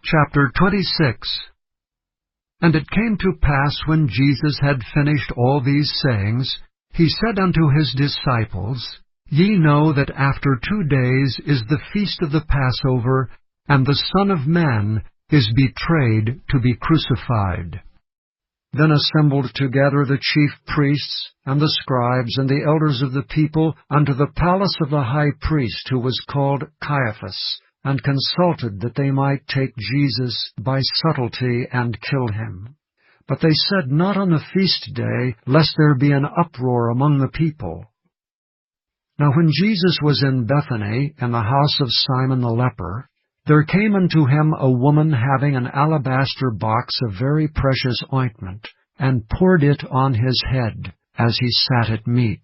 Chapter 26. And it came to pass, when Jesus had finished all these sayings, he said unto his disciples, Ye know that after 2 days is the feast of the Passover, and the Son of Man is betrayed to be crucified. Then assembled together the chief priests, and the scribes, and the elders of the people, unto the palace of the high priest, who was called Caiaphas, and consulted that they might take Jesus by subtlety and kill him. But they said not on the feast day, lest there be an uproar among the people. Now when Jesus was in Bethany, in the house of Simon the leper, there came unto him a woman having an alabaster box of very precious ointment, and poured it on his head, as he sat at meat.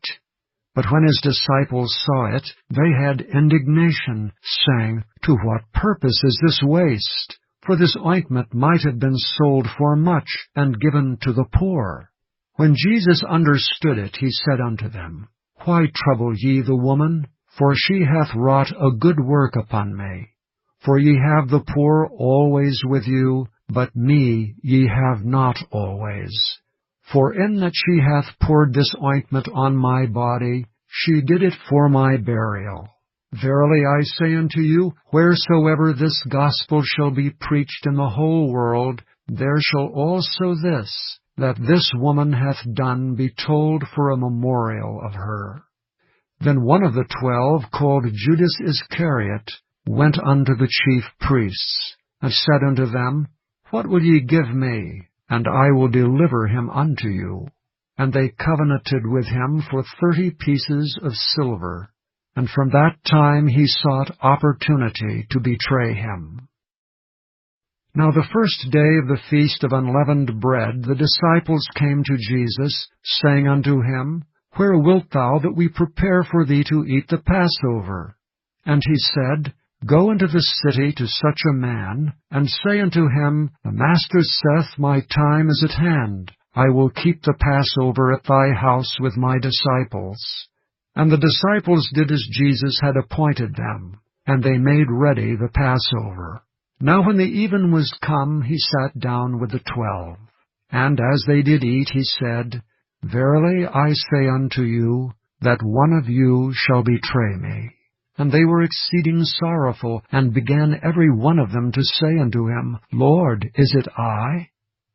But when his disciples saw it, they had indignation, saying, To what purpose is this waste? For this ointment might have been sold for much, and given to the poor. When Jesus understood it, he said unto them, Why trouble ye the woman? For she hath wrought a good work upon me. For ye have the poor always with you, but me ye have not always. For in that she hath poured this ointment on my body, she did it for my burial. Verily I say unto you, wheresoever this gospel shall be preached in the whole world, there shall also this, that this woman hath done, be told for a memorial of her. Then one of the 12, called Judas Iscariot, went unto the chief priests, and said unto them, What will ye give me? And I will deliver him unto you. And they covenanted with him for 30 pieces of silver. And from that time he sought opportunity to betray him. Now the first day of the feast of unleavened bread, the disciples came to Jesus, saying unto him, Where wilt thou that we prepare for thee to eat the Passover? And he said, Go into the city to such a man, and say unto him, The Master saith, My time is at hand. I will keep the Passover at thy house with my disciples. And the disciples did as Jesus had appointed them, and they made ready the Passover. Now when the even was come, he sat down with the 12. And as they did eat, he said, Verily I say unto you, that one of you shall betray me. And they were exceeding sorrowful, and began every one of them to say unto him, Lord, is it I?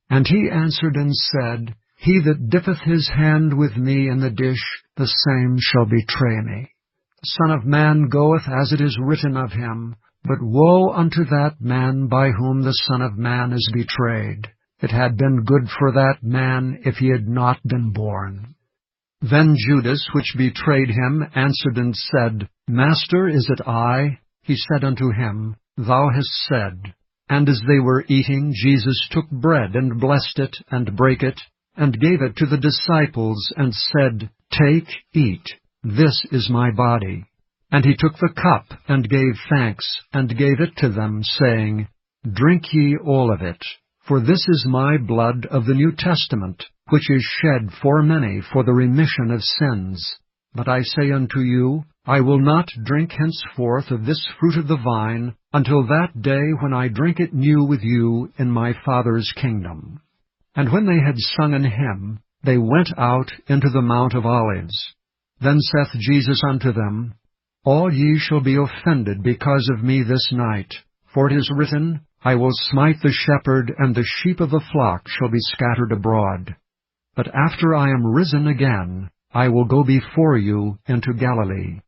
And he answered and said, He that dippeth his hand with me in the dish, the same shall betray me. The Son of Man goeth as it is written of him, but woe unto that man by whom the Son of Man is betrayed. It had been good for that man if he had not been born. Then Judas, which betrayed him, answered and said, Master, is it I? He said unto him, Thou hast said. And as they were eating, Jesus took bread, and blessed it, and brake it, and gave it to the disciples, and said, Take, eat, this is my body. And he took the cup, and gave thanks, and gave it to them, saying, Drink ye all of it, for this is my blood of the New Testament, which is shed for many for the remission of sins. But I say unto you, I will not drink henceforth of this fruit of the vine, until that day when I drink it new with you in my Father's kingdom. And when they had sung an hymn, they went out into the Mount of Olives. Then saith Jesus unto them, All ye shall be offended because of me this night. For it is written, I will smite the shepherd, and the sheep of the flock shall be scattered abroad. But after I am risen again, I will go before you into Galilee.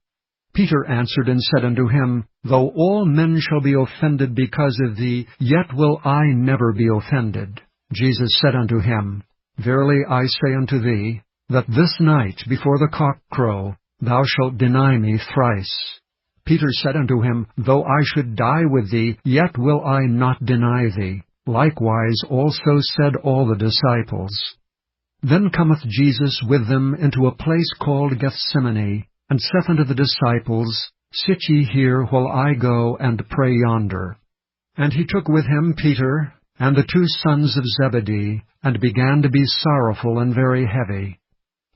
Peter answered and said unto him, Though all men shall be offended because of thee, yet will I never be offended. Jesus said unto him, Verily I say unto thee, that this night before the cock crow, thou shalt deny me thrice. Peter said unto him, Though I should die with thee, yet will I not deny thee. Likewise also said all the disciples. Then cometh Jesus with them into a place called Gethsemane, and saith unto the disciples, Sit ye here while I go and pray yonder. And he took with him Peter and the 2 sons of Zebedee, and began to be sorrowful and very heavy.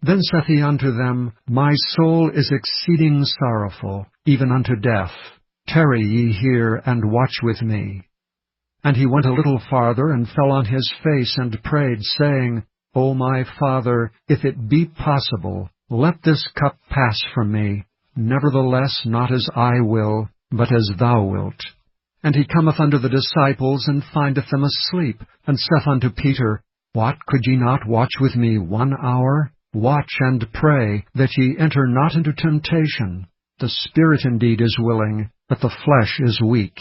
Then saith he unto them, My soul is exceeding sorrowful, even unto death. Tarry ye here, and watch with me. And he went a little farther, and fell on his face, and prayed, saying, O my Father, if it be possible, let this cup pass from me. Nevertheless, not as I will, but as thou wilt. And he cometh unto the disciples, and findeth them asleep, and saith unto Peter, What, could ye not watch with me 1 hour? Watch and pray, that ye enter not into temptation. The spirit indeed is willing, but the flesh is weak.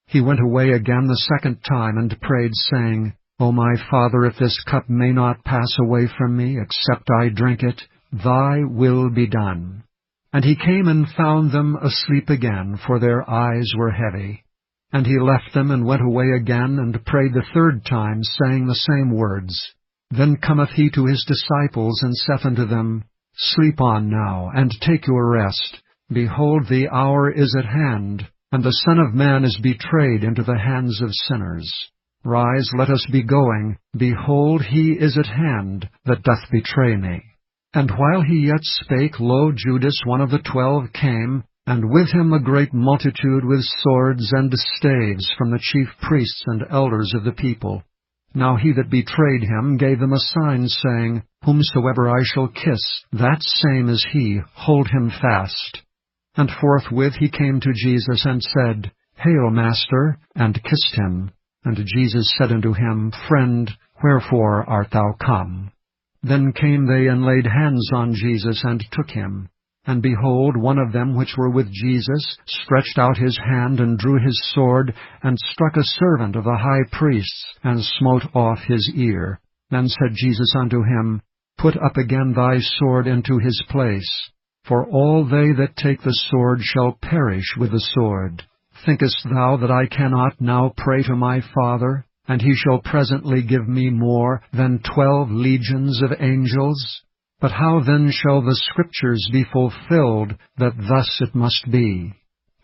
He went away again the second time, and prayed, saying, O my Father, if this cup may not pass away from me, except I drink it, thy will be done. And he came and found them asleep again, for their eyes were heavy. And he left them, and went away again, and prayed the third time, saying the same words. Then cometh he to his disciples, and saith unto them, Sleep on now, and take your rest. Behold, the hour is at hand, and the Son of Man is betrayed into the hands of sinners. Rise, let us be going. Behold, he is at hand, that doth betray me. And while he yet spake, lo, Judas, one of the 12, came, and with him a great multitude with swords and staves from the chief priests and elders of the people. Now he that betrayed him gave them a sign, saying, Whomsoever I shall kiss, that same is he, hold him fast. And forthwith he came to Jesus, and said, Hail, Master, and kissed him. And Jesus said unto him, Friend, wherefore art thou come? Then came they, and laid hands on Jesus, and took him. And behold, one of them which were with Jesus stretched out his hand, and drew his sword, and struck a servant of the high priest's, and smote off his ear. Then said Jesus unto him, Put up again thy sword into his place. For all they that take the sword shall perish with the sword. Thinkest thou that I cannot now pray to my Father, and he shall presently give me more than 12 legions of angels? But how then shall the Scriptures be fulfilled, that thus it must be?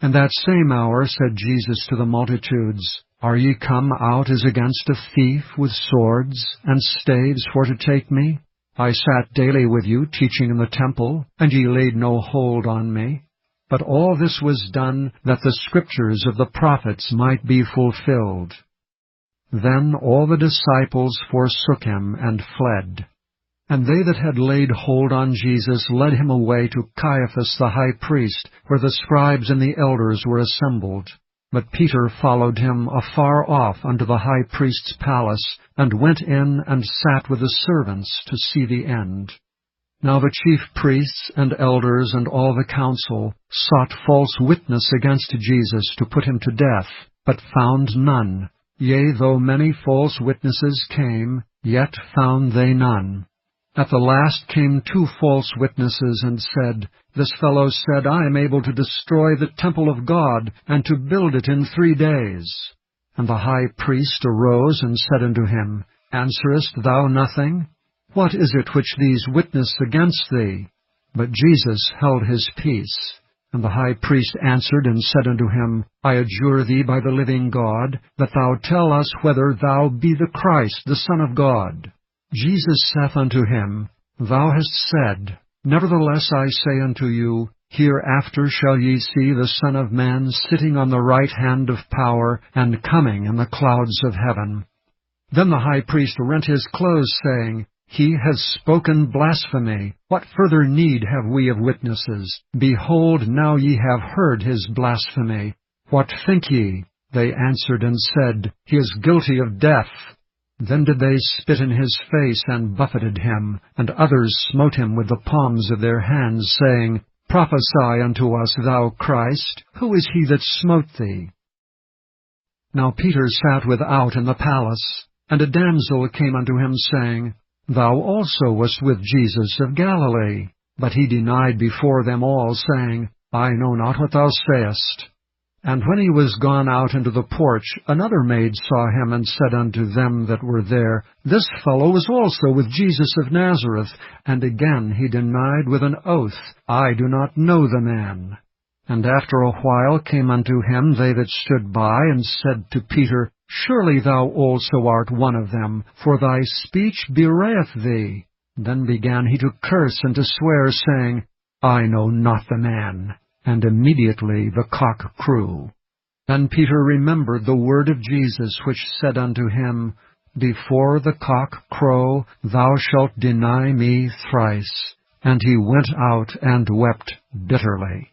And that same hour said Jesus to the multitudes, Are ye come out as against a thief with swords and staves for to take me? I sat daily with you, teaching in the temple, and ye laid no hold on me. But all this was done, that the Scriptures of the prophets might be fulfilled. Then all the disciples forsook him, and fled. And they that had laid hold on Jesus led him away to Caiaphas the high priest, where the scribes and the elders were assembled. But Peter followed him afar off unto the high priest's palace, and went in and sat with the servants to see the end. Now the chief priests and elders and all the council sought false witness against Jesus to put him to death, but found none. Yea, though many false witnesses came, yet found they none. At the last came 2 false witnesses, and said, This fellow said, I am able to destroy the temple of God, and to build it in 3 days. And the high priest arose, and said unto him, Answerest thou nothing? What is it which these witness against thee? But Jesus held his peace. And the high priest answered and said unto him, I adjure thee by the living God, that thou tell us whether thou be the Christ, the Son of God. Jesus saith unto him, Thou hast said, Nevertheless I say unto you, Hereafter shall ye see the Son of Man sitting on the right hand of power, and coming in the clouds of heaven. Then the high priest rent his clothes, saying, He has spoken blasphemy. What further need have we of witnesses? Behold, now ye have heard his blasphemy. What think ye? They answered and said, He is guilty of death. Then did they spit in his face, and buffeted him, and others smote him with the palms of their hands, saying, Prophesy unto us, thou Christ, who is he that smote thee? Now Peter sat without in the palace, and a damsel came unto him, saying, Thou also wast with Jesus of Galilee. But he denied before them all, saying, I know not what thou sayest. And when he was gone out into the porch, another maid saw him, and said unto them that were there, This fellow was also with Jesus of Nazareth. And again he denied with an oath, I do not know the man. And after a while came unto him they that stood by, and said to Peter, Surely thou also art one of them, for thy speech bewrayeth thee. Then began he to curse and to swear, saying, I know not the man. And immediately the cock crew. And Peter remembered the word of Jesus, which said unto him, Before the cock crow, thou shalt deny me thrice. And he went out and wept bitterly.